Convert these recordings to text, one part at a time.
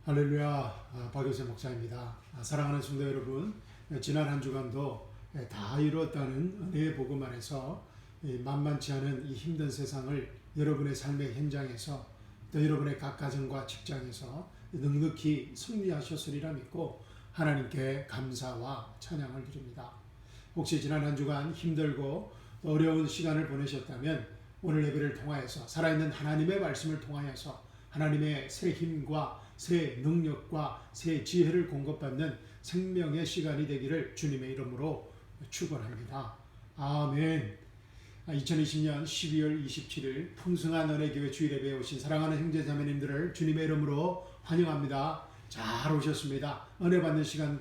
할렐루야, 박효세 목사입니다. 사랑하는 성도 여러분, 지난 한 주간도 다 이루었다는 은혜의 복음 안에서 만만치 않은 이 힘든 세상을 여러분의 삶의 현장에서 또 여러분의 각 가정과 직장에서 넉넉히 승리하셨으리라 믿고 하나님께 감사와 찬양을 드립니다. 혹시 지난 한 주간 힘들고 어려운 시간을 보내셨다면 오늘 예배를 통하여서 살아있는 하나님의 말씀을 통하여서 하나님의 새 힘과 새 능력과 새 지혜를 공급받는 생명의 시간이 되기를 주님의 이름으로 축원합니다. 아멘. 2020년 12월 27일 풍성한 은혜교회 주일예배에 오신 사랑하는 형제자매님들을 주님의 이름으로 환영합니다. 잘 오셨습니다. 은혜 받는 시간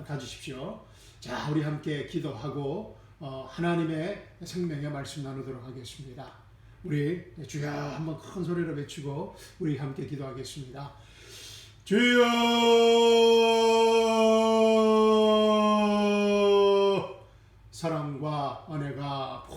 가지십시오. 자, 우리 함께 기도하고 하나님의 생명의 말씀 나누도록 하겠습니다. 우리 주여 한번 큰 소리로 외치고 우리 함께 기도하겠습니다. 주여, 사랑과 은혜가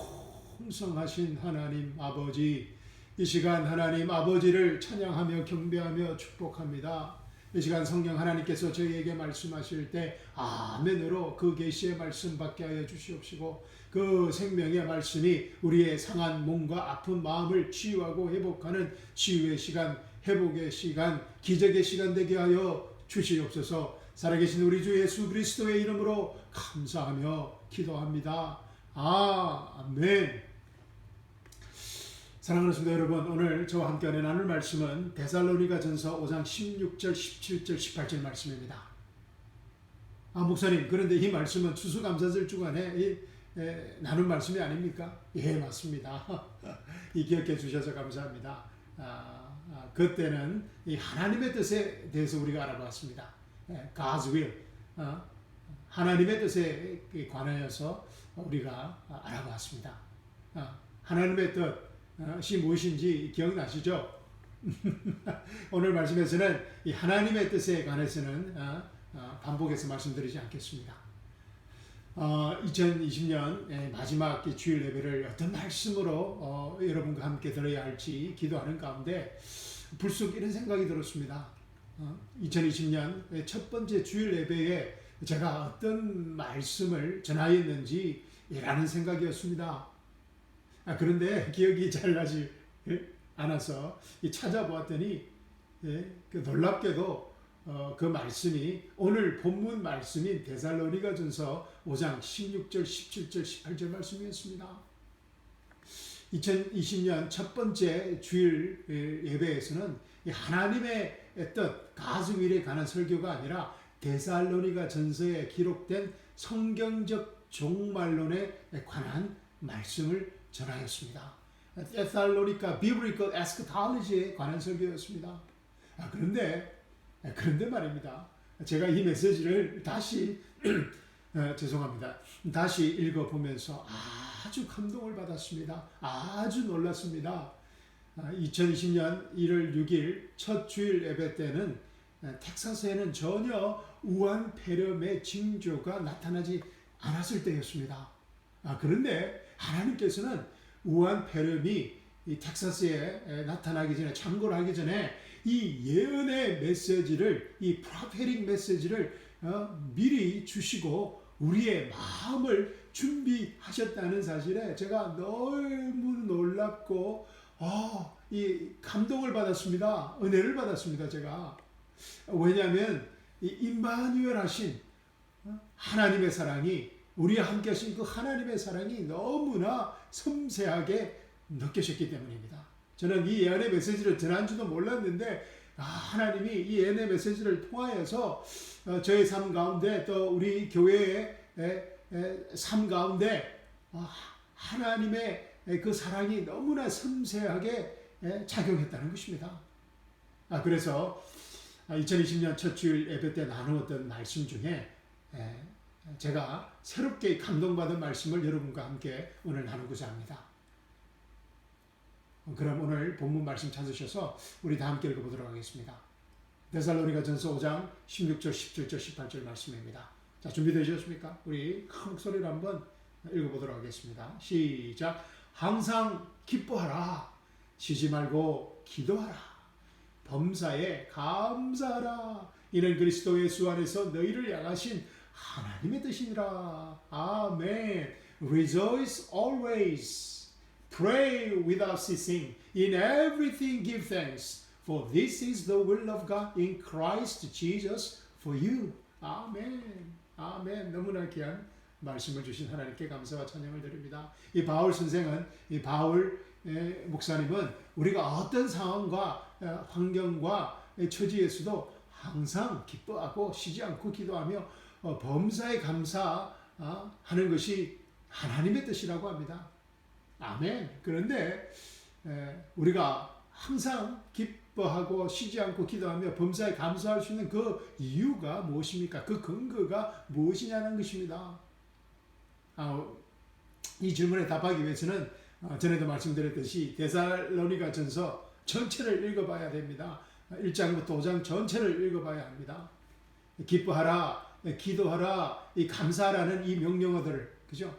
풍성하신 하나님 아버지, 이 시간 하나님 아버지를 찬양하며 경배하며 축복합니다. 이 시간 성령 하나님께서 저희에게 말씀하실 때 아멘으로 그 계시의 말씀 받게 하여 주시옵시고, 그 생명의 말씀이 우리의 상한 몸과 아픈 마음을 치유하고 회복하는 치유의 시간, 회복의 시간, 기적의 시간 되게 하여 주시옵소서. 살아계신 우리 주 예수 그리스도의 이름으로 감사하며 기도합니다. 아멘. 사랑하는 성도 여러분, 오늘 저와 함께 나눌 말씀은 데살로니가전서 5장 16절, 17절, 18절 말씀입니다. 목사님, 그런데 이 말씀은 추수감사절 주간에 나눈 말씀이 아닙니까? 예, 맞습니다. 이 기억해 주셔서 감사합니다. 그때는 이 하나님의 뜻에 대해서 우리가 알아봤습니다. God's will, 하나님의 뜻에 관하여서 우리가 알아봤습니다. 하나님의 뜻이 무엇인지 기억나시죠? 오늘 말씀에서는 이 하나님의 뜻에 관해서는 반복해서 말씀드리지 않겠습니다. 2020년 마지막 주일 예배를 어떤 말씀으로 여러분과 함께 들어야 할지 기도하는 가운데 불쑥 이런 생각이 들었습니다. 2020년 첫 번째 주일 예배에 제가 어떤 말씀을 전하였는지 라는 생각이었습니다. 그런데 기억이 잘 나지 않아서 찾아보았더니 놀랍게도 그 말씀이 오늘 본문 말씀인 데살로니가전서 5장 16절, 17절, 18절 말씀이었습니다. 2020년 첫 번째 주일 예배에서는 하나님의 뜻, God's will에 관한 설교가 아니라 데살로니가전서에 기록된 성경적 종말론에 관한 말씀을 전하였습니다. 데살로니가 비블리컬 에스카톨로지에 관한 설교였습니다. 그런데 말입니다. 제가 이 메시지를 다시 다시 읽어보면서 아주 감동을 받았습니다. 아주 놀랐습니다. 2020년 1월 6일 첫 주일 예배 때는 텍사스에는 전혀 우한 폐렴의 징조가 나타나지 않았을 때였습니다. 그런데 하나님께서는 우한 폐렴이 이 텍사스에 나타나기 전에, 창궐 하기 전에 이 예언의 메시지를, 이 프로페릭 메시지를 미리 주시고 우리의 마음을 준비하셨다는 사실에 제가 너무 놀랍고 이 감동을 받았습니다. 은혜를 받았습니다. 제가. 왜냐하면 이 임마누엘 하신 하나님의 사랑이, 우리와 함께 하신 그 하나님의 사랑이 너무나 섬세하게 느껴졌기 때문입니다. 저는 이 예언의 메시지를 지난주도 몰랐는데 하나님이 이 예언의 메시지를 통하여서 저의 삶 가운데 또 우리 교회의 삶 가운데 하나님의 그 사랑이 너무나 섬세하게 작용했다는 것입니다. 그래서 2020년 첫 주일 예배 때 나누었던 말씀 중에 제가 새롭게 감동받은 말씀을 여러분과 함께 오늘 나누고자 합니다. 그럼 오늘 본문 말씀 찾으셔서 우리 다 함께 읽어보도록 하겠습니다. 데살로니가전서 5장 16절, 17절, 18절 말씀입니다. 자, 준비되셨습니까? 우리 큰 목소리로 한번 읽어보도록 하겠습니다. 시작. 항상 기뻐하라. 쉬지 말고 기도하라. 범사에 감사하라. 이는 그리스도 예수 안에서 너희를 향하신 하나님의 뜻이니라. 아멘. Rejoice always. Pray without ceasing. In everything give thanks. For this is the will of God in Christ Jesus for you. 아멘. 아멘. 너무나 귀한 말씀을 주신 하나님께 감사와 찬양을 드립니다. 이 바울 선생은, 이 바울 목사님은 우리가 어떤 상황과 환경과 처지에서도 항상 기뻐하고 쉬지 않고 기도하며 범사에 감사하는 것이 하나님의 뜻이라고 합니다. 아멘. 그런데 우리가 항상 기뻐하고 쉬지 않고 기도하며 범사에 감사할 수 있는 그 이유가 무엇입니까? 그 근거가 무엇이냐는 것입니다. 이 질문에 답하기 위해서는 전에도 말씀드렸듯이 데살로니가 전서 전체를 읽어봐야 됩니다. 1장부터 5장 전체를 읽어봐야 합니다. 기뻐하라, 기도하라, 이 감사하라는 이 명령어들을, 그죠?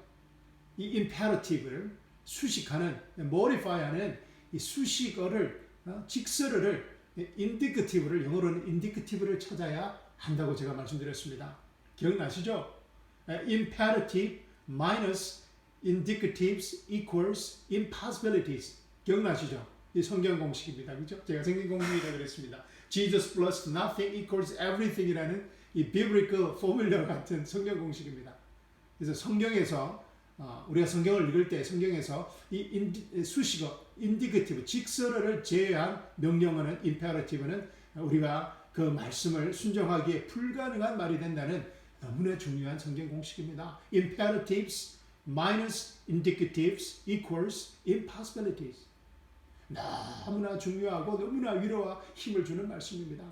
이 imperative를 수식하는, modify하는 이 수식어를, 직설어를, indicative를, 영어로는 indicative를 찾아야 한다고 제가 말씀드렸습니다. 기억나시죠? imperative minus indicatives equals impossibilities. 기억나시죠? 이 성경 공식입니다. 그죠? 제가 성경 공식이라고 그랬습니다. Jesus plus nothing equals everything 이라는 이 biblical formula 같은 성경 공식입니다. 그래서 성경에서 우리가 성경을 읽을 때 성경에서 이 수식어, indicative, 직설어를 제외한 명령어는 imperative는 우리가 그 말씀을 순종하기에 불가능한 말이 된다는 너무나 중요한 성경 공식입니다. Imperatives minus indicatives equals impossibilities. 너무나 중요하고 너무나 위로와 힘을 주는 말씀입니다.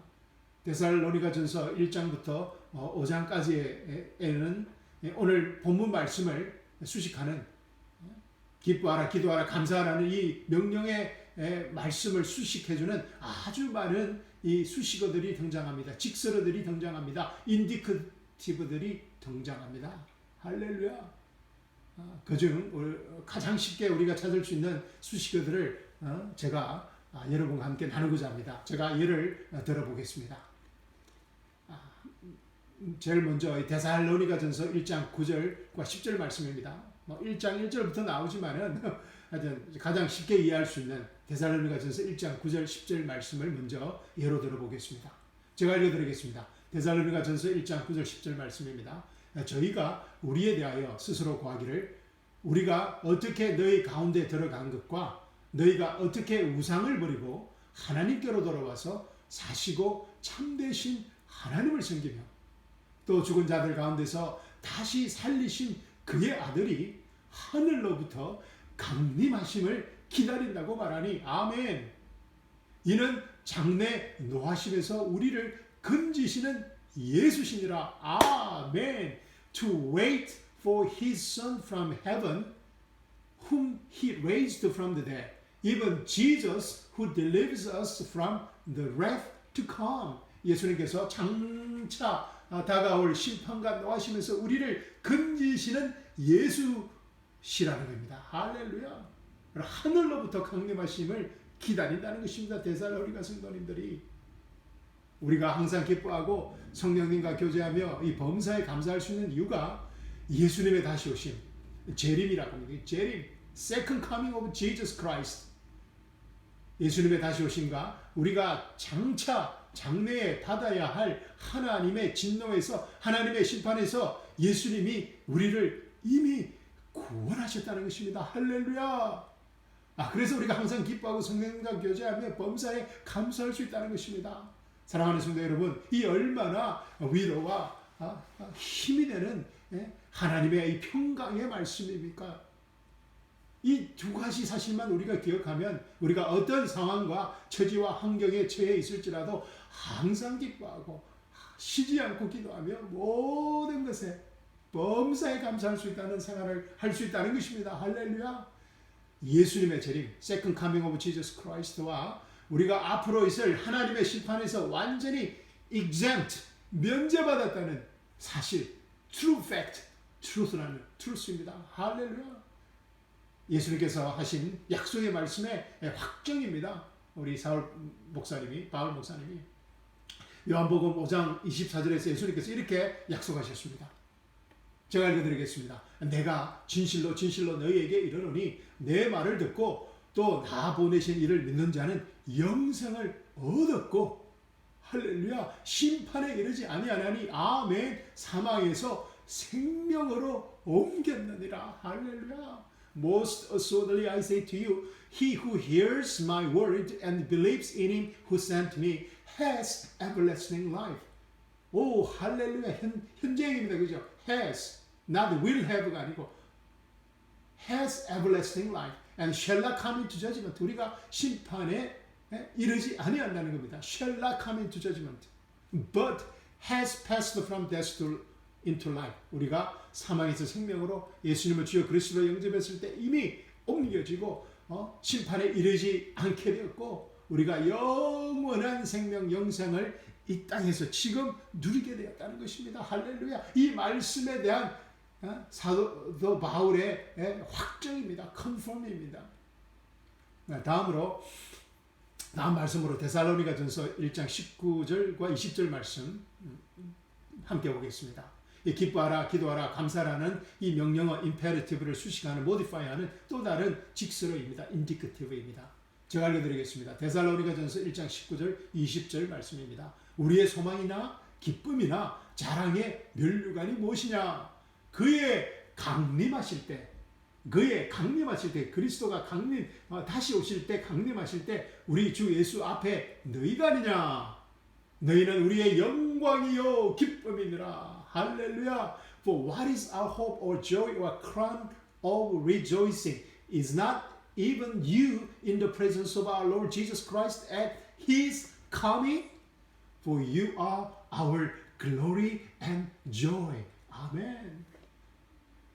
데살로니가 전서 1장부터 5장까지에는 오늘 본문 말씀을 수식하는 기뻐하라, 기도하라, 감사하라는 이 명령의 말씀을 수식해주는 아주 많은 이 수식어들이 등장합니다. 직설어들이 등장합니다. 인디케이티브들이 등장합니다. 할렐루야. 그중 가장 쉽게 우리가 찾을 수 있는 수식어들을 제가 여러분과 함께 나누고자 합니다. 제가 예를 들어보겠습니다. 제일 먼저 데살로니가 전서 1장 9절과 10절 말씀입니다. 1장 1절부터 나오지만은 가장 쉽게 이해할 수 있는 데살로니가 전서 1장 9절 10절 말씀을 먼저 예로 들어보겠습니다. 제가 읽어드리겠습니다. 데살로니가 전서 1장 9절 10절 말씀입니다. 저희가 우리에 대하여 스스로 고하기를 우리가 어떻게 너희 가운데 들어간 것과 너희가 어떻게 우상을 버리고 하나님께로 돌아와서 사시고 참되신 하나님을 섬기며 또 죽은 자들 가운데서 다시 살리신 그의 아들이 하늘로부터 강림하심을 기다린다고 말하니 아멘. 이는 장래 노하심에서 우리를 건지시는 예수시니라. 아멘. To wait for his son from heaven whom he raised from the dead. Even Jesus who delivers us from the wrath to come. 예수님께서 장차 다가올 심판과 노하시면서 우리를 건지시는 예수시라는 겁니다. 할렐루야. 하늘로부터 강림하심을 기다린다는 것입니다. 데살로니가 성도님들이. 우리가 항상 기뻐하고 성령님과 교제하며 이 범사에 감사할 수 있는 이유가 예수님의 다시 오심, 재림이라고 합니다. 재림, Second Coming of Jesus Christ. 예수님의 다시 오심과 우리가 장래에 받아야 할 하나님의 진노에서, 하나님의 심판에서 예수님이 우리를 이미 구원하셨다는 것입니다. 할렐루야. 그래서 우리가 항상 기뻐하고 성령님과 교제하며 범사에 감사할 수 있다는 것입니다. 사랑하는 성도 여러분, 이 얼마나 위로와 힘이 되는 하나님의 이 평강의 말씀입니까? 이 두 가지 사실만 우리가 기억하면 우리가 어떤 상황과 처지와 환경에 처해 있을지라도 항상 기뻐하고 쉬지 않고 기도하며 모든 것에 범사에 감사할 수 있다는 생활을 할 수 있다는 것입니다. 할렐루야. 예수님의 재림, Second Coming of Jesus Christ와 우리가 앞으로 있을 하나님의 심판에서 완전히 exempt, 면제받았다는 사실, true fact, truth라는 truth입니다. 할렐루야. 예수님께서 하신 약속의 말씀의 확정입니다. 우리 바울 목사님이 요한복음 5장 24절에서 예수님께서 이렇게 약속하셨습니다. 제가 읽어드리겠습니다. 내가 진실로 진실로 너희에게 이르노니 내 말을 듣고 또 나 보내신 이를 믿는 자는 영생을 얻었고 할렐루야 심판에 이르지 아니하나니 아멘 사망에서 생명으로 옮겼느니라. 할렐루야. Most assuredly I say to you, he who hears my word and believes in him who sent me has everlasting life. 오 할렐루야. 현재입니다. 그죠? has, not will have가 아니고 has everlasting life and shall not come into judgment. 우리가 심판에 이르지 아니한다는 겁니다. shall not come into judgment but has passed from death into life. 우리가 사망에서 생명으로 예수님을 주여 그리스도로 영접했을 때 이미 옮겨지고 심판에 이르지 않게 되었고 우리가 영원한 생명 영생을 이 땅에서 지금 누리게 되었다는 것입니다. 할렐루야. 이 말씀에 대한 사도 바울의 확정입니다. 컨펌입니다. 다음 말씀으로 데살로니가전서 1장 19절과 20절 말씀 함께 보겠습니다. 기뻐하라, 기도하라, 감사라는 이 명령어 imperative를 수식하는 modify하는 또 다른 직설어입니다. indicative입니다. 제가 알려드리겠습니다. 데살로니가전서 1장 19절 20절 말씀입니다. 우리의 소망이나 기쁨이나 자랑의 면류관이 무엇이냐? 그의 강림하실 때 그리스도가 다시 오실 때 강림하실 때 우리 주 예수 앞에 너희가 아니냐? 너희는 우리의 영광이요 기쁨이니라. 할렐루야. For what is our hope or joy or crown of rejoicing? Is not even you in the presence of our Lord Jesus Christ at his coming? For you are our glory and joy. 아멘.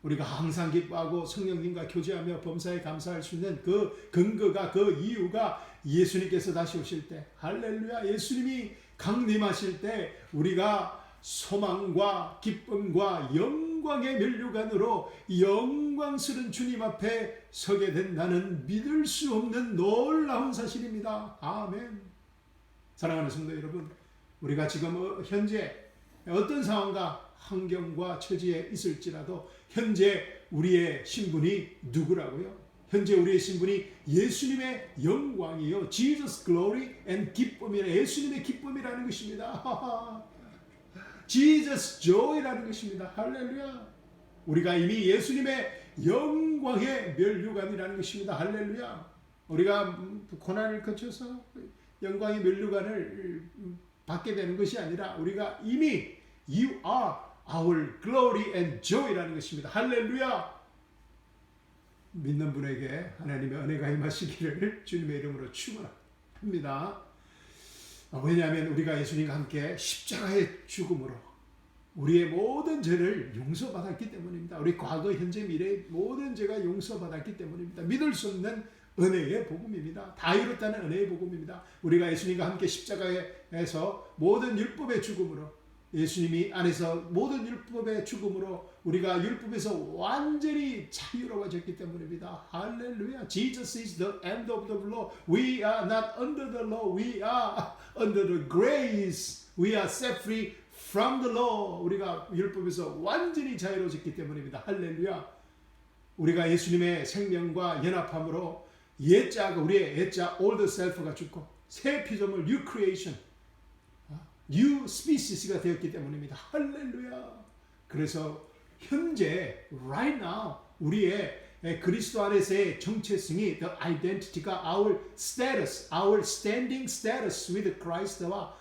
우리가 항상 기뻐하고 성령님과 교제하며 범사에 감사할 수 있는 그 근거가 그 이유가 예수님께서 다시 오실 때 할렐루야. 예수님이 강림하실 때 우리가 소망과 기쁨과 영광의 면류관으로 영광스러운 주님 앞에 서게 된다는 믿을 수 없는 놀라운 사실입니다. 아멘. 사랑하는 성도 여러분, 우리가 지금 현재 어떤 상황과 환경과 처지에 있을지라도 현재 우리의 신분이 누구라고요? 현재 우리의 신분이 예수님의 영광이요. Jesus glory and 기쁨이라. 예수님의 기쁨이라는 것입니다. Jesus joy라는 것입니다. 할렐루야. 우리가 이미 예수님의 영광의 면류관이라는 것입니다. 할렐루야. 우리가 고난을 거쳐서 영광의 면류관을 받게 되는 것이 아니라 우리가 이미 You are our glory and joy라는 것입니다. 할렐루야. 믿는 분에게 하나님의 은혜가 임하시기를 주님의 이름으로 축원합니다. 왜냐하면 우리가 예수님과 함께 십자가의 죽음으로 우리의 모든 죄를 용서받았기 때문입니다. 우리 과거, 현재, 미래의 모든 죄가 용서받았기 때문입니다. 믿을 수 없는 은혜의 복음입니다. 다 이뤘다는 은혜의 복음입니다. 우리가 예수님과 함께 십자가에서 모든 율법의 죽음으로 예수님이 안에서 모든 율법의 죽음으로 우리가 율법에서 완전히 자유로워졌기 때문입니다. 할렐루야. Jesus is the end of the law. We are not under the law. We are under the grace. We are set free from the law. 우리가 율법에서 완전히 자유로워졌기 때문입니다. 할렐루야. 우리가 예수님의 생명과 연합함으로 우리의 옛자 old self가 죽고 새 피조물 new creation new species가 되었기 때문입니다. 할렐루야. 그래서 현재 right now 우리의 그리스도 안에서의 정체성이 the identity가 our status, our standing status with Christ와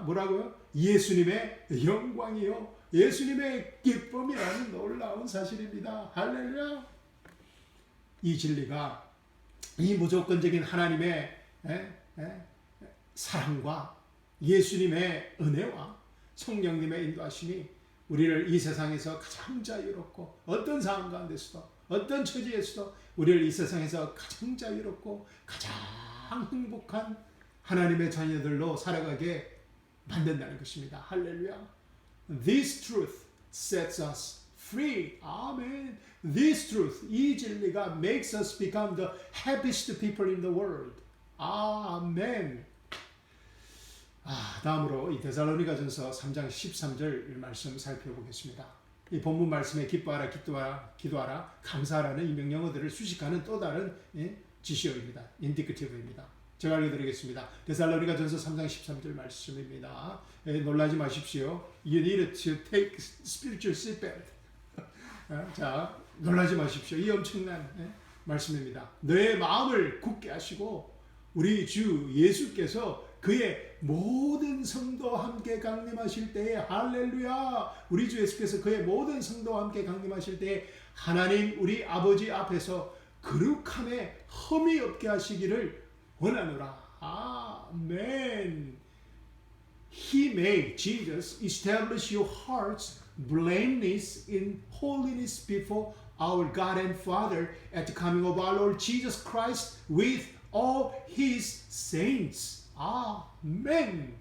뭐라고요? 예수님의 영광이요. 예수님의 기쁨이라는 놀라운 사실입니다. 할렐루야. 이 진리가 이 무조건적인 하나님의 사랑과 예수님의 은혜와 성령님의 인도하심이 우리를 이 세상에서 가장 자유롭고 어떤 상황 가운데서도 어떤 처지에서도 우리를 이 세상에서 가장 자유롭고 가장 행복한 하나님의 자녀들로 살아가게 만든다는 것입니다. 할렐루야. This truth sets us free. 아멘. This truth, 이 진리가 makes us become the happiest people in the world. 아멘. 다음으로 이 데살로니가전서 3장 13절 말씀 살펴보겠습니다. 이 본문 말씀에 기뻐하라, 기도하라, 감사하라는 이 명령어들을 수식하는 또 다른 지시어입니다. 인디케티브입니다. 제가 알려드리겠습니다. 데살로니가전서 3장 13절 말씀입니다. 놀라지 마십시오. You need to take spiritual seatbelt. 자, 놀라지 마십시오. 이 엄청난 말씀입니다. 너의 마음을 굳게 하시고 우리 주 예수께서 그의 모든 성도와 함께 강림하실 때에 할렐루야, 우리 주 예수께서 그의 모든 성도와 함께 강림하실 때에 하나님 우리 아버지 앞에서 거룩함에 흠이 없게 하시기를 원하노라. 아멘. He may, Jesus, establish your hearts blameless in holiness before our God and Father at the coming of our Lord Jesus Christ with all His saints. 아멘.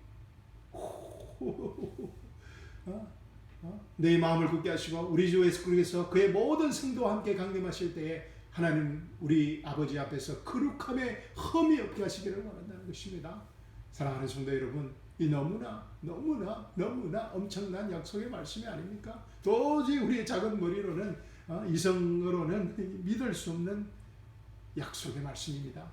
내 마음을 굳게 하시고 우리 주 예수께서 그의 모든 성도와 함께 강림하실 때에 하나님 우리 아버지 앞에서 거룩함에 흠이 없게 하시기를 원한다는 것입니다. 사랑하는 성도 여러분, 이 너무나 엄청난 약속의 말씀이 아닙니까? 도저히 우리의 작은 머리로는 이성으로는 믿을 수 없는 약속의 말씀입니다.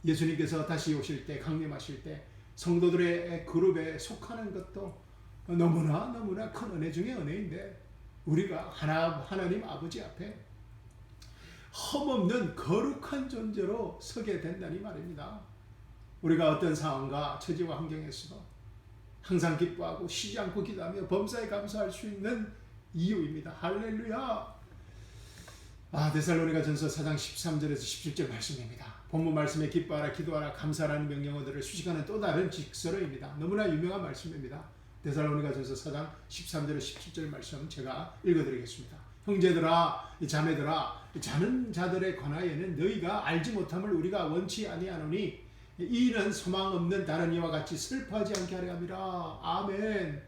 예수님께서 다시 오실 때, 강림하실 때 성도들의 그룹에 속하는 것도 너무나 큰 은혜 중에 은혜인데 우리가 하나님 아버지 앞에 흠없는 거룩한 존재로 서게 된다니 말입니다. 우리가 어떤 상황과 처지와 환경에서도 항상 기뻐하고 쉬지 않고 기도하며 범사에 감사할 수 있는 이유입니다. 할렐루야. 데살로니가전서 4장 13절에서 17절 말씀입니다. 본문 말씀에 기뻐하라, 기도하라, 감사라는 명령어들을 수식하는 또 다른 직서로입니다. 너무나 유명한 말씀입니다. 데살로니가전서 4장 13절에서 17절 말씀 제가 읽어드리겠습니다. 형제들아, 자매들아, 자는 자들에 관하여는 너희가 알지 못함을 우리가 원치 아니하노니 이는 소망 없는 다른 이와 같이 슬퍼하지 않게 하려 함이라. 아멘.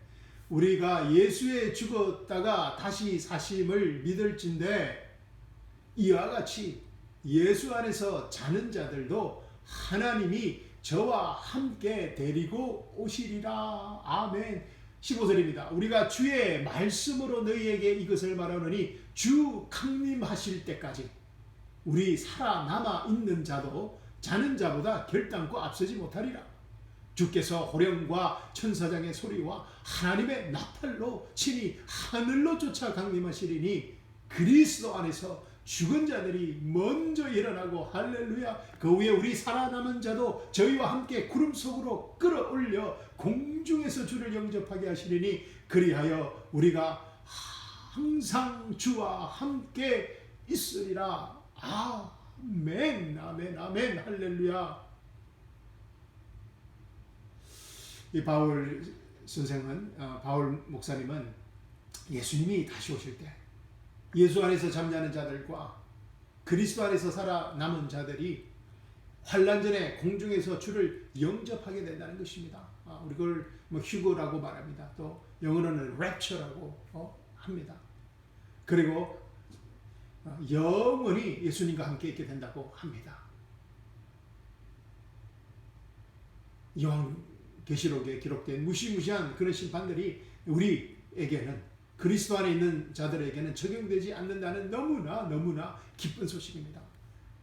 우리가 예수에 죽었다가 다시 사심을 믿을진대 이와 같이 예수 안에서 자는 자들도 하나님이 저와 함께 데리고 오시리라. 아멘. 15절입니다. 우리가 주의 말씀으로 너희에게 이것을 말하노니 주 강림하실 때까지 우리 살아남아 있는 자도 자는 자보다 결단코 앞서지 못하리라. 주께서 호령과 천사장의 소리와 하나님의 나팔로 친히 하늘로 쫓아 강림하시리니 그리스도 안에서 죽은 자들이 먼저 일어나고 할렐루야, 그 후에 우리 살아남은 자도 저희와 함께 구름 속으로 끌어올려 공중에서 주를 영접하게 하시리니 그리하여 우리가 항상 주와 함께 있으리라. 아멘, 아멘, 아멘, 할렐루야. 이 바울 선생은, 바울 목사님은 예수님이 다시 오실 때 예수 안에서 잠자는 자들과 그리스도 안에서 살아남은 자들이 환난 전에 공중에서 주를 영접하게 된다는 것입니다. 우리 그걸 휴거라고 말합니다. 또 영어로는 랩처라고 합니다. 그리고 영원히 예수님과 함께 있게 된다고 합니다. 요한계시록에 기록된 무시무시한 그런 심판들이 우리에게는, 그리스도 안에 있는 자들에게는 적용되지 않는다는 너무나 기쁜 소식입니다.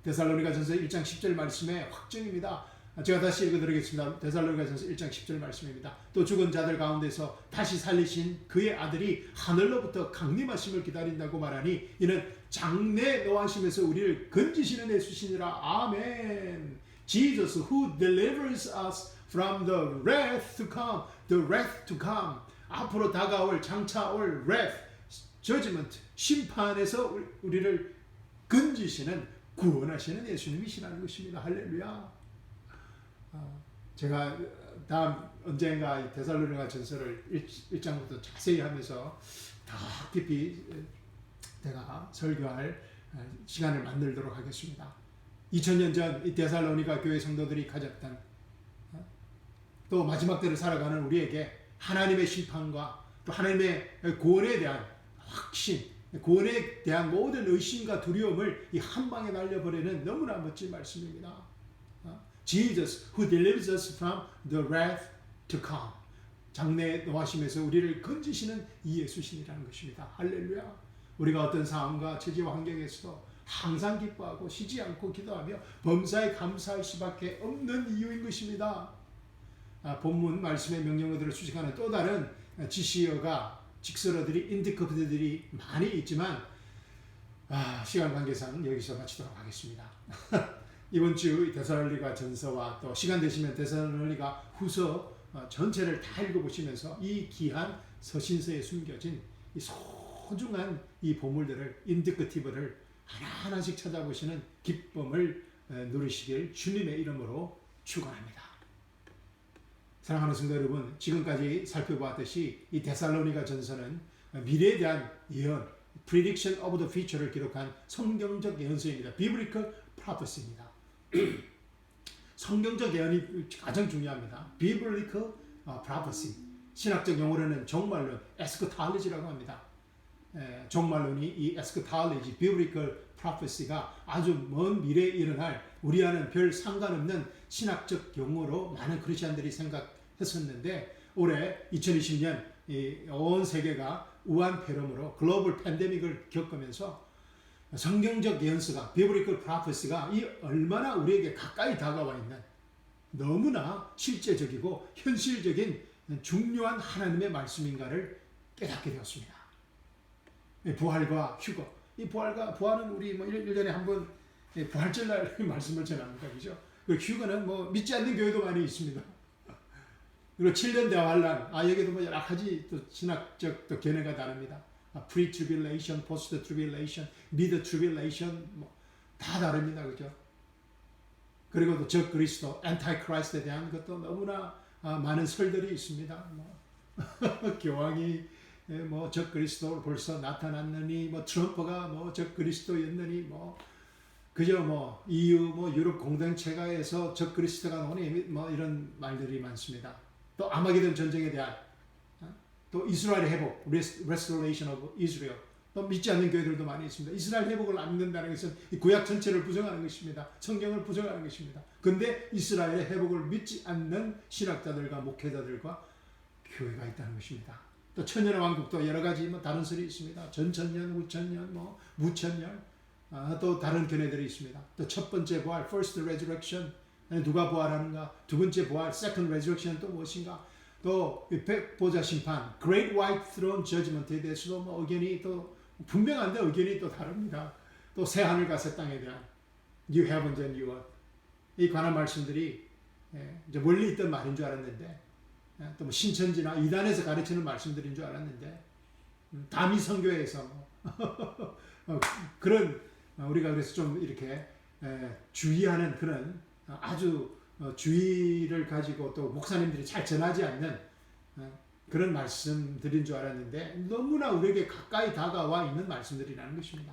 데살로니가전서 1장 10절 말씀의 확증입니다. 제가 다시 읽어드리겠습니다. 데살로니가전서 1장 10절 말씀입니다. 또 죽은 자들 가운데서 다시 살리신 그의 아들이 하늘로부터 강림하심을 기다린다고 말하니 이는 장래 노하심에서 우리를 건지시는 예수시니라. 아멘. Jesus who delivers us from the wrath to come, the wrath to come. 앞으로 다가올 장차올 wrath, judgment, 심판에서 우리를 건지시는, 구원하시는 예수님이시라는 것입니다. 할렐루야. 제가 다음 언젠가 데살로니가 전서를 1장부터 자세히 하면서 더 깊이 내가 설교할 시간을 만들도록 하겠습니다. 2000년 전 이 데살로니가 교회 성도들이 가졌던, 또 마지막 때를 살아가는 우리에게 하나님의 심판과 또 하나님의 구원에 대한 확신, 구원에 대한 모든 의심과 두려움을 이 한 방에 날려버리는 너무나 멋진 말씀입니다. Jesus who delivers us from the wrath to come. 장래에 노하심에서 우리를 건지시는 이 예수신이라는 것입니다. 할렐루야. 우리가 어떤 상황과 처지와 환경에서도 항상 기뻐하고 쉬지 않고 기도하며 범사에 감사할 수밖에 없는 이유인 것입니다. 본문 말씀의 명령어들을 수식하는 또 다른 지시어가 직설어들이 인디커프들이 많이 있지만 시간 관계상 여기서 마치도록 하겠습니다. 이번 주 데살로니가 전서와 또 시간 되시면 데살로니가 후서 전체를 다 읽어보시면서 이 귀한 서신서에 숨겨진 이 소중한 이 보물들을 인디커티브를 하나하나씩 찾아보시는 기쁨을 누리시길 주님의 이름으로 축원합니다. 사랑하는 성도 여러분, 지금까지 살펴보았듯이 이 데살로니가 전서는 미래에 대한 예언, prediction of the future를 기록한 성경적 예언서입니다. biblical prophecy입니다. 성경적 예언이 가장 중요합니다. biblical prophecy. 신학적 용어로는 종말론, eschatology라고 합니다. 종말론이 이 eschatology, biblical prophecy가 아주 먼 미래에 일어날 우리와는 별 상관없는 신학적 용어로 많은 크리스천들이 생각했었는데 올해 2020년 온 세계가 우한 폐렴으로 글로벌 팬데믹을 겪으면서 성경적 예언서가 biblical prophecy가 이 얼마나 우리에게 가까이 다가와 있는 너무나 실제적이고 현실적인 중요한 하나님의 말씀인가를 깨닫게 되었습니다. 부활과 휴거. 이 부활은 우리 뭐 1년에 한 번 부활절날 말씀을 전합니다. 그죠? 그리고 휴거는 뭐 믿지 않는 교회도 많이 있습니다. 그리고 7년 대환란. 여기도 뭐 여러 가지 또 신학적 또 견해가 다릅니다. pre-tribulation, post-tribulation, mid-tribulation 뭐 다 다릅니다. 그죠? 그리고 또 적 그리스도, anti-Christ에 대한 것도 너무나 많은 설들이 있습니다. 교황이 뭐 적 그리스도 벌써 나타났느니 뭐 트럼프가 뭐 적 그리스도였느니 뭐 그저 뭐 EU 뭐 유럽 공동체가에서 적 그리스도가 나오니 뭐 이런 말들이 많습니다. 또 아마게돈 전쟁에 대한 또 이스라엘의 회복, restoration of Israel. 또 믿지 않는 교회들도 많이 있습니다. 이스라엘 회복을 안 믿는다는 것은 이 구약 전체를 부정하는 것입니다. 성경을 부정하는 것입니다. 그런데 이스라엘의 회복을 믿지 않는 신학자들과 목회자들과 교회가 있다는 것입니다. 또 천년의 왕국도 여러 가지 뭐 다른 설이 있습니다. 전천년, 우천년, 뭐 무천년, 또 다른 견해들이 있습니다. 또 첫 번째 부활, first resurrection, 누가 부활하는가? 두 번째 부활, second resurrection 또 무엇인가? 또 백보자 심판, great white throne judgment에 대해서도 뭐 의견이 또 분명한데 의견이 또 다릅니다. 또 새 하늘과 새 땅에 대한 new heavens and new earth 이 관한 말씀들이 이제 멀리 있던 말인 줄 알았는데 또 뭐 신천지나 이단에서 가르치는 말씀들인 줄 알았는데 다미 선교에서 그런 우리가 그래서 좀 이렇게 주의하는 그런 아주 주의를 가지고 또 목사님들이 잘 전하지 않는 그런 말씀들인 줄 알았는데 너무나 우리에게 가까이 다가와 있는 말씀들이라는 것입니다.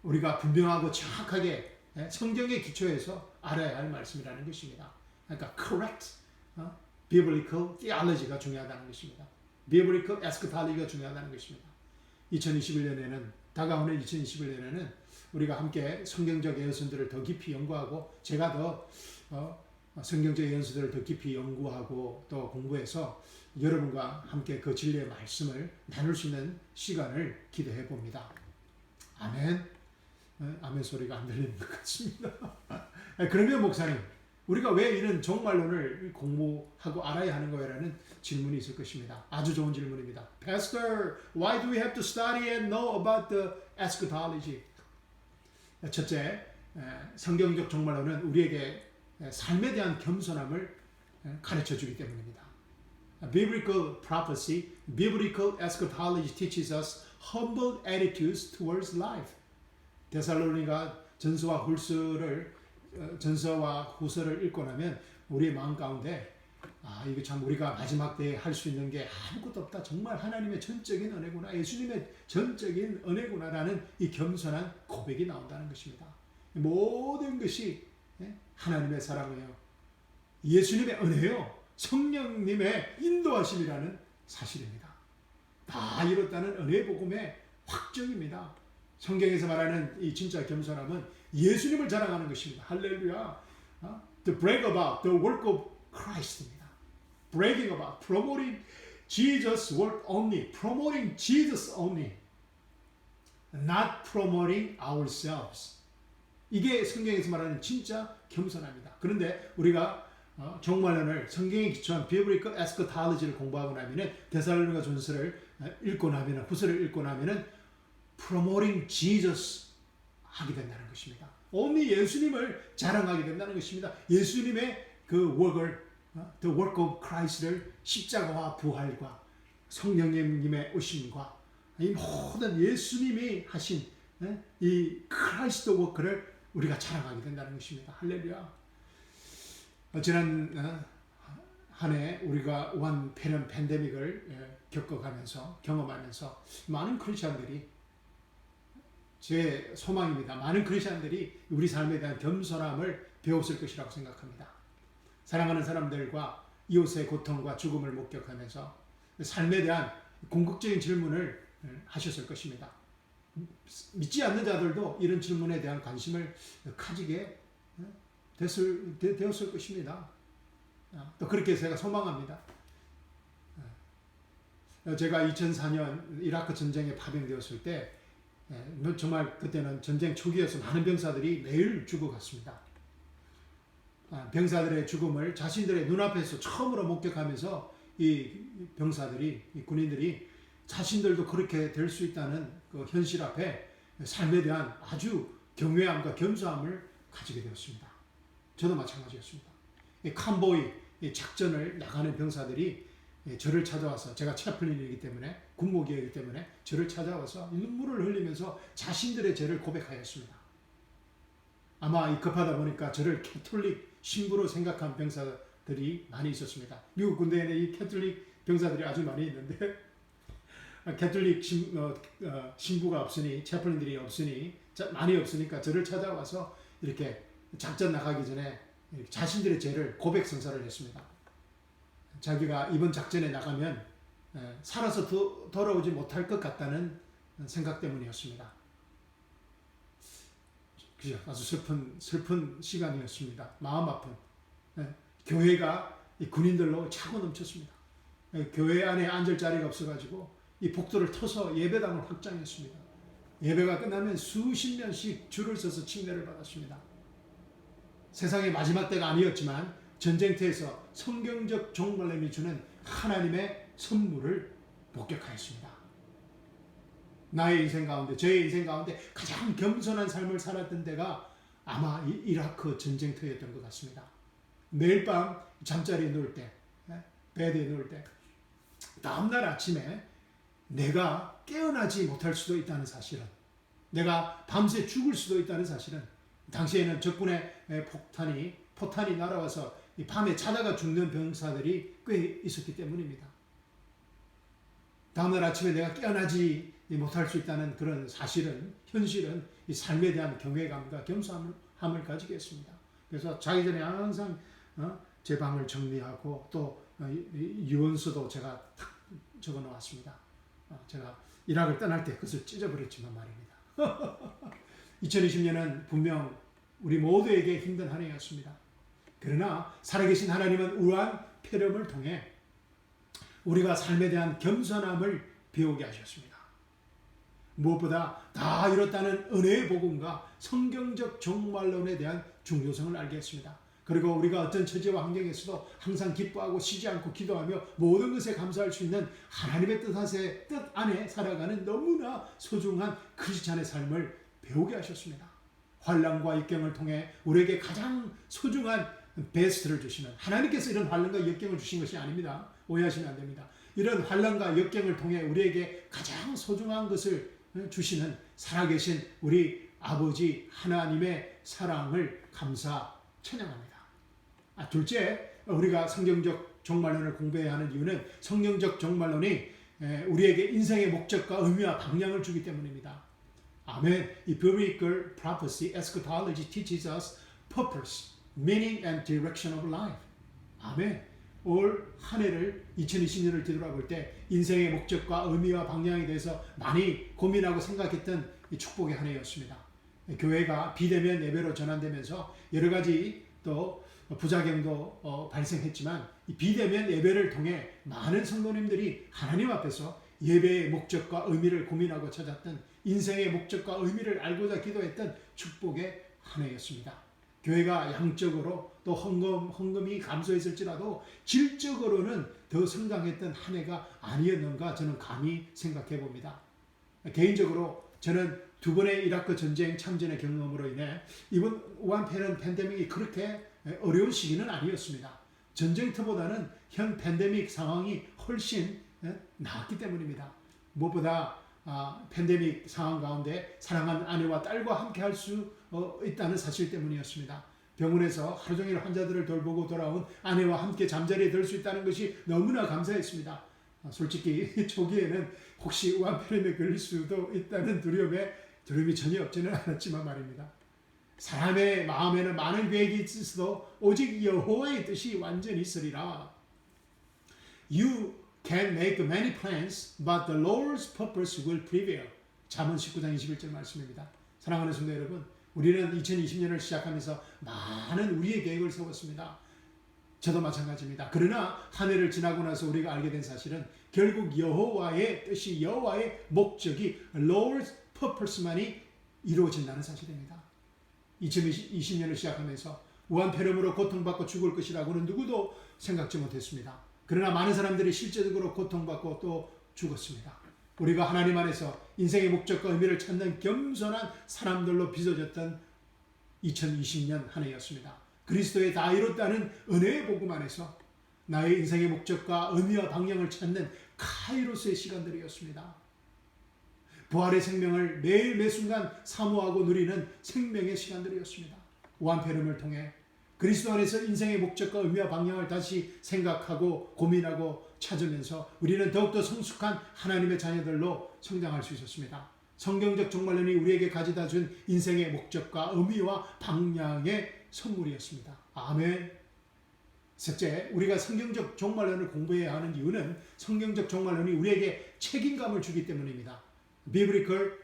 우리가 분명하고 정확하게 성경의 기초에서 알아야 할 말씀이라는 것입니다. 그러니까 correct biblical theology가 중요하다는 것입니다. biblical eschatology가 중요하다는 것입니다. 2021년에는 다가오는 2021년에는 우리가 함께 성경적 예언서들을 더 깊이 연구하고 제가 더 성경적 예언서들을 더 깊이 연구하고 또 공부해서 여러분과 함께 그 진리의 말씀을 나눌 수 있는 시간을 기대해 봅니다. 아멘. 아멘 소리가 안 들리는 것 같습니다. 그러면 목사님, 우리가 왜 이런 종말론을 공부하고 알아야 하는 거야라는 질문이 있을 것입니다. 아주 좋은 질문입니다. Pastor, why do we have to study and know about the eschatology? 첫째, 성경적 종말론은 우리에게 삶에 대한 겸손함을 가르쳐 주기 때문입니다. Biblical prophecy, biblical eschatology teaches us humble attitudes towards life. 데살로니가 전서와 후서를 읽고 나면 우리의 마음 가운데 이거 참 우리가 마지막 때에 할 수 있는 게 아무것도 없다. 정말 하나님의 전적인 은혜구나. 예수님의 전적인 은혜구나라는 이 겸손한 고백이 나온다는 것입니다. 모든 것이 하나님의 사랑이에요. 예수님의 은혜요. 성령님의 인도하심이라는 사실입니다. 다 이뤘다는 은혜 복음의 확정입니다. 성경에서 말하는 이 진짜 겸손함은 예수님을 자랑하는 것입니다. 할렐루야. to brag about the work of Christ입니다. bragging about, promoting Jesus' work only, promoting Jesus only, not promoting ourselves. 이게 성경에서 말하는 진짜 겸손합니다. 그런데 우리가 종말론을 성경에 기초한 비블리컬 에스커탈로지를 공부하고 나면은 데살로니가 전서를 읽고 나면은 후서를 읽고 나면은 promoting Jesus 하게 된다는 것입니다. only 예수님을 자랑하게 된다는 것입니다. 예수님의 그 work을 the work of Christ를 십자가와 부활과 성령님의 오심과 이 모든 예수님이 하신 이 크라이스트 워크를 우리가 자랑하게 된다는 것입니다. 할렐루야. 지난 한 해 우리가 원 팬데믹을 겪어가면서 경험하면서 많은 크리스천들이 제 소망입니다. 많은 크리스천들이 우리 삶에 대한 겸손함을 배웠을 것이라고 생각합니다. 사랑하는 사람들과 이웃의 고통과 죽음을 목격하면서 삶에 대한 궁극적인 질문을 하셨을 것입니다. 믿지 않는 자들도 이런 질문에 대한 관심을 가지게 되었을 것입니다. 또 그렇게 제가 소망합니다. 제가 2004년 이라크 전쟁에 파병되었을 때 정말 그때는 전쟁 초기여서 많은 병사들이 매일 죽어갔습니다. 병사들의 죽음을 자신들의 눈앞에서 처음으로 목격하면서 이 병사들이, 이 군인들이 자신들도 그렇게 될 수 있다는 그 현실 앞에 삶에 대한 아주 경외함과 겸손함을 가지게 되었습니다. 저도 마찬가지였습니다. 이 캄보이 작전을 나가는 병사들이 저를 찾아와서, 제가 채플린이기 때문에, 군목이기 때문에 저를 찾아와서 눈물을 흘리면서 자신들의 죄를 고백하였습니다. 아마 이 급하다 보니까 저를 캐톨릭 신부로 생각한 병사들이 많이 있었습니다. 미국 군대에는 이 캐톨릭 병사들이 아주 많이 있는데 캐톨릭 신부가 없으니, 채플린들이 없으니, 많이 없으니까 저를 찾아와서 이렇게 작전 나가기 전에 자신들의 죄를 고백 선사를 했습니다. 자기가 이번 작전에 나가면 살아서 돌아오지 못할 것 같다는 생각 때문이었습니다. 그죠? 아주 슬픈 시간이었습니다. 마음 아픈. 교회가 이 군인들로 차고 넘쳤습니다. 교회 안에 앉을 자리가 없어가지고 이 복도를 터서 예배당을 확장했습니다. 예배가 끝나면 수십 명씩 줄을 서서 침례를 받았습니다. 세상의 마지막 때가 아니었지만 전쟁터에서 성경적 종말론이 주는 하나님의 선물을 목격하였습니다. 나의 인생 가운데, 저의 인생 가운데 가장 겸손한 삶을 살았던 때가 아마 이라크 전쟁터였던 것 같습니다. 매일 밤 잠자리에 누울 때, 베드에 누울 때, 다음날 아침에 내가 깨어나지 못할 수도 있다는 사실은, 내가 밤새 죽을 수도 있다는 사실은, 당시에는 적군의 포탄이 날아와서 밤에 자다가 죽는 병사들이 꽤 있었기 때문입니다. 다음날 아침에 내가 깨어나지 못할 수 있다는 그런 사실은, 현실은 이 삶에 대한 경외감과 겸손함을 가지게 했습니다. 그래서 자기 전에 항상 제 방을 정리하고 또 유언서도 제가 탁 적어 놓았습니다. 제가 이락을 떠날 때 그것을 찢어버렸지만 말입니다. 2020년은 분명 우리 모두에게 힘든 한 해였습니다. 그러나 살아계신 하나님은 우한 폐렴을 통해 우리가 삶에 대한 겸손함을 배우게 하셨습니다. 무엇보다 다 이뤘다는 은혜의 복음과 성경적 종말론에 대한 중요성을 알게 했습니다. 그리고 우리가 어떤 처지와 환경에서도 항상 기뻐하고 쉬지 않고 기도하며 모든 것에 감사할 수 있는 하나님의 뜻 안에 살아가는 너무나 소중한 크리스찬의 삶을 배우게 하셨습니다. 환난과 역경을 통해 우리에게 가장 소중한 베스트를 주시는, 하나님께서 이런 환난과 역경을 주신 것이 아닙니다. 오해하시면 안 됩니다. 이런 환난과 역경을 통해 우리에게 가장 소중한 것을 주시는 살아계신 우리 아버지 하나님의 사랑을 감사 찬양합니다. 둘째, 우리가 성경적 종말론을 공부해야 하는 이유는 성경적 종말론이 우리에게 인생의 목적과 의미와 방향을 주기 때문입니다. 아멘. 이 biblical prophecy, eschatology teaches us purpose, meaning and direction of life. 아멘. 올 한 해를 2020년을 뒤돌아볼 때 인생의 목적과 의미와 방향에 대해서 많이 고민하고 생각했던 이 축복의 한 해였습니다. 교회가 비대면 예배로 전환되면서 여러 가지 또 부작용도 발생했지만 이 비대면 예배를 통해 많은 성도님들이 하나님 앞에서 예배의 목적과 의미를 고민하고 찾았던 인생의 목적과 의미를 알고자 기도했던 축복의 한 해였습니다. 교회가 양적으로 또 헌금이 감소했을지라도 질적으로는 더 성장했던 한 해가 아니었는가 저는 감히 생각해 봅니다. 개인적으로 저는 두 번의 이라크 전쟁 참전의 경험으로 인해 이번 우한 팬데믹이 그렇게 어려운 시기는 아니었습니다. 전쟁터보다는 현 팬데믹 상황이 훨씬 나았기 때문입니다. 무엇보다 팬데믹 상황 가운데 사랑하는 아내와 딸과 함께 할 수 있다는 사실 때문이었습니다. 병원에서 하루 종일 환자들을 돌보고 돌아온 아내와 함께 잠자리에 들 수 있다는 것이 너무나 감사했습니다. 솔직히 초기에는 혹시 우한폐렴에 걸릴 수도 있다는 두려움이 전혀 없지는 않았지만 말입니다. 사람의 마음에는 많은 계획이 있어도 오직 여호와의 뜻이 완전히 있으리라. You can make many plans, but the Lord's purpose will prevail. 잠언 19장 21절 말씀입니다. 사랑하는 성도 여러분, 우리는 2020년을 시작하면서 많은 우리의 계획을 세웠습니다. 저도 마찬가지입니다. 그러나 한 해를 지나고 나서 우리가 알게 된 사실은 결국 여호와의 뜻이, 여호와의 목적이 Lord's purpose만이 이루어진다는 사실입니다. 2020년을 시작하면서 우한폐렴으로 고통받고 죽을 것이라고는 누구도 생각지 못했습니다. 그러나 많은 사람들이 실제적으로 고통받고 또 죽었습니다. 우리가 하나님 안에서 인생의 목적과 의미를 찾는 겸손한 사람들로 빚어졌던 2020년 한 해였습니다. 그리스도의 다 이뤘다는 은혜의 복음 안에서 나의 인생의 목적과 의미와 방향을 찾는 카이로스의 시간들이었습니다. 부활의 생명을 매일 매순간 사모하고 누리는 생명의 시간들이었습니다. 우한폐렴을 통해 그리스도 안에서 인생의 목적과 의미와 방향을 다시 생각하고 고민하고 찾으면서 우리는 더욱더 성숙한 하나님의 자녀들로 성장할 수 있었습니다. 성경적 종말론이 우리에게 가져다 준 인생의 목적과 의미와 방향의 선물이었습니다. 아멘. 셋째, 우리가 성경적 종말론을 공부해야 하는 이유는 성경적 종말론이 우리에게 책임감을 주기 때문입니다. Biblical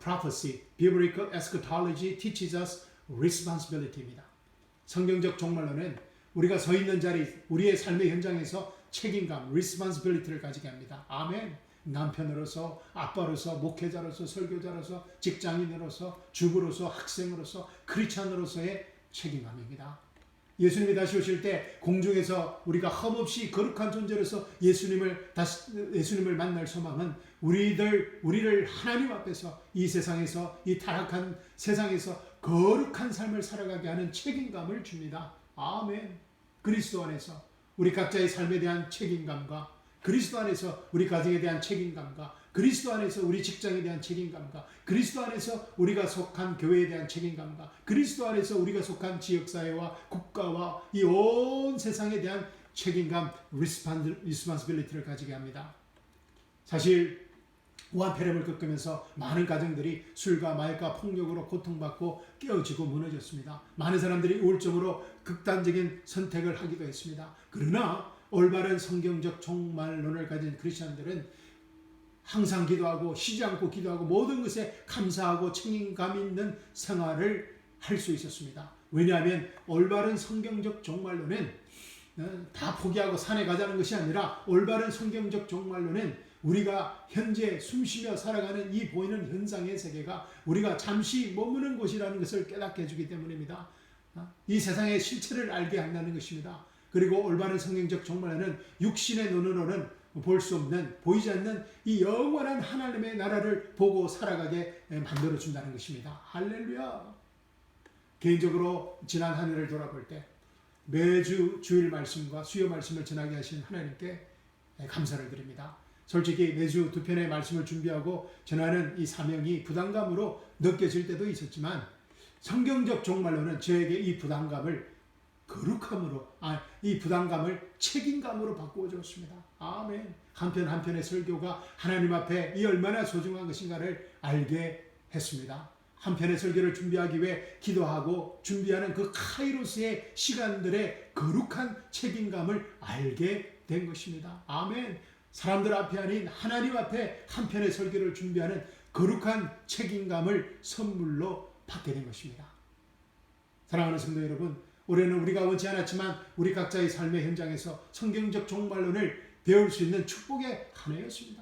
prophecy, biblical eschatology teaches us responsibility입니다. 성경적 종말론은 우리가 서 있는 자리, 우리의 삶의 현장에서 책임감, responsibility를 가지게 합니다. 아멘. 남편으로서, 아빠로서, 목회자로서, 설교자로서, 직장인으로서, 주부로서, 학생으로서, 크리스찬으로서의 책임감입니다. 예수님이 다시 오실 때 공중에서 우리가 흠없이 거룩한 존재로서 예수님을 만날 소망은 우리를 하나님 앞에서 이 세상에서, 이 타락한 세상에서 거룩한 삶을 살아가게 하는 책임감을 줍니다. 아멘. 그리스도 안에서 우리 각자의 삶에 대한 책임감과 그리스도 안에서 우리 가정에 대한 책임감과 그리스도 안에서 우리 직장에 대한 책임감과 그리스도 안에서 우리가 속한 교회에 대한 책임감과 그리스도 안에서 우리가 속한 지역사회와 국가와 이 온 세상에 대한 책임감, responsibility를 가지게 합니다. 사실 우한폐렴을 겪으면서 많은 가정들이 술과 마약과 폭력으로 고통받고 깨어지고 무너졌습니다. 많은 사람들이 우울증으로 극단적인 선택을 하기도 했습니다. 그러나 올바른 성경적 종말론을 가진 크리스천들은 항상 기도하고 쉬지 않고 기도하고 모든 것에 감사하고 책임감 있는 생활을 할 수 있었습니다. 왜냐하면 올바른 성경적 종말론은 다 포기하고 산에 가자는 것이 아니라 올바른 성경적 종말론은 우리가 현재 숨쉬며 살아가는 이 보이는 현상의 세계가 우리가 잠시 머무는 곳이라는 것을 깨닫게 해주기 때문입니다. 이 세상의 실체를 알게 한다는 것입니다. 그리고 올바른 성경적 종말론은 육신의 눈으로는 볼 수 없는, 보이지 않는 이 영원한 하나님의 나라를 보고 살아가게 만들어준다는 것입니다. 할렐루야. 개인적으로 지난 한 해를 돌아볼 때 매주 주일 말씀과 수요 말씀을 전하게 하신 하나님께 감사를 드립니다. 솔직히 매주 두 편의 말씀을 준비하고 전하는 이 사명이 부담감으로 느껴질 때도 있었지만 성경적 종말론은 저에게 이 부담감을 거룩함으로, 이 부담감을 책임감으로 바꾸어 주었습니다. 아멘. 한편 한편의 설교가 하나님 앞에 이 얼마나 소중한 것인가를 알게 했습니다. 한편의 설교를 준비하기 위해 기도하고 준비하는 그 카이로스의 시간들의 거룩한 책임감을 알게 된 것입니다. 아멘. 사람들 앞에 아닌 하나님 앞에 한편의 설교를 준비하는 거룩한 책임감을 선물로 받게 된 것입니다. 사랑하는 성도 여러분, 올해는 우리가 원치 않았지만 우리 각자의 삶의 현장에서 성경적 종말론을 배울 수 있는 축복의 한 해였습니다.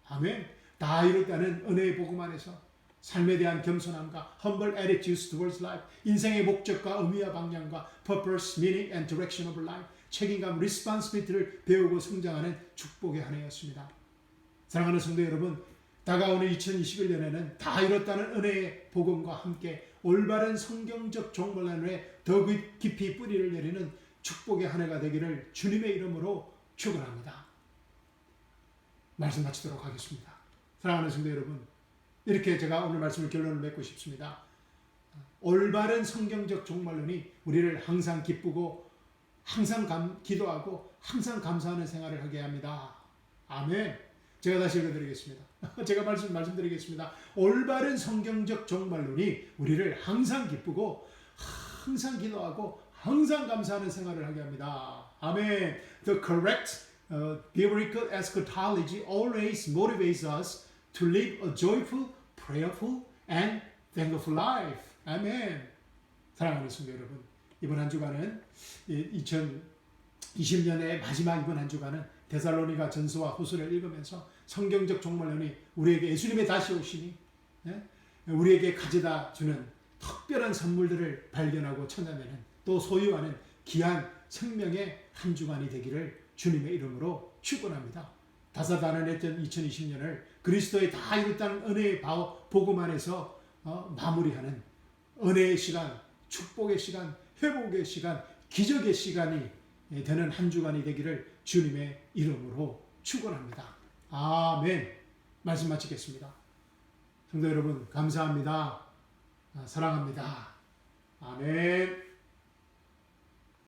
아멘. 다 이뤘다는 은혜의 복음 안에서 삶에 대한 겸손함과 humble attitudes towards life, 인생의 목적과 의미와 방향과 purpose, meaning and direction of life, 책임감, responsibility를 배우고 성장하는 축복의 한 해였습니다. 사랑하는 성도 여러분, 다가오는 2021년에는 다 이뤘다는 은혜의 복음과 함께 올바른 성경적 종말론에 더 깊이 뿌리를 내리는 축복의 한 해가 되기를 주님의 이름으로 축원합니다. 말씀 마치도록 하겠습니다. 사랑하는 성도 여러분, 이렇게 제가 오늘 말씀을 결론을 맺고 싶습니다. 올바른 성경적 종말론이 우리를 항상 기쁘고 항상 기도하고 항상 감사하는 생활을 하게 합니다. 아멘. 제가 다시 읽어드리겠습니다. 제가 말씀드리겠습니다. 올바른 성경적 종말론이 우리를 항상 기쁘고 항상 기도하고 항상 감사하는 생활을 하게 합니다. 아멘. The correct biblical eschatology always motivates us to live a joyful, prayerful, and thankful life. 아멘. 사랑하는 성도 여러분, 이번 한 주간은 2020년의 마지막 이번 한 주간은 데살로니가 전서와 후서를 읽으면서 성경적 종말론이 우리에게 예수님의 다시 오시니 우리에게 가져다 주는 특별한 선물들을 발견하고 찾아내는 또 소유하는 귀한 생명의 한 주간이 되기를 주님의 이름으로 축원합니다. 다사다난했던 2020년을 그리스도의 다 이뤘다는 은혜의 복음 안에서 마무리하는 은혜의 시간, 축복의 시간, 회복의 시간, 기적의 시간이 되는 한 주간이 되기를 주님의 이름으로 축원합니다. 아멘. 말씀 마치겠습니다. 성도 여러분, 감사합니다. 사랑합니다. 아멘.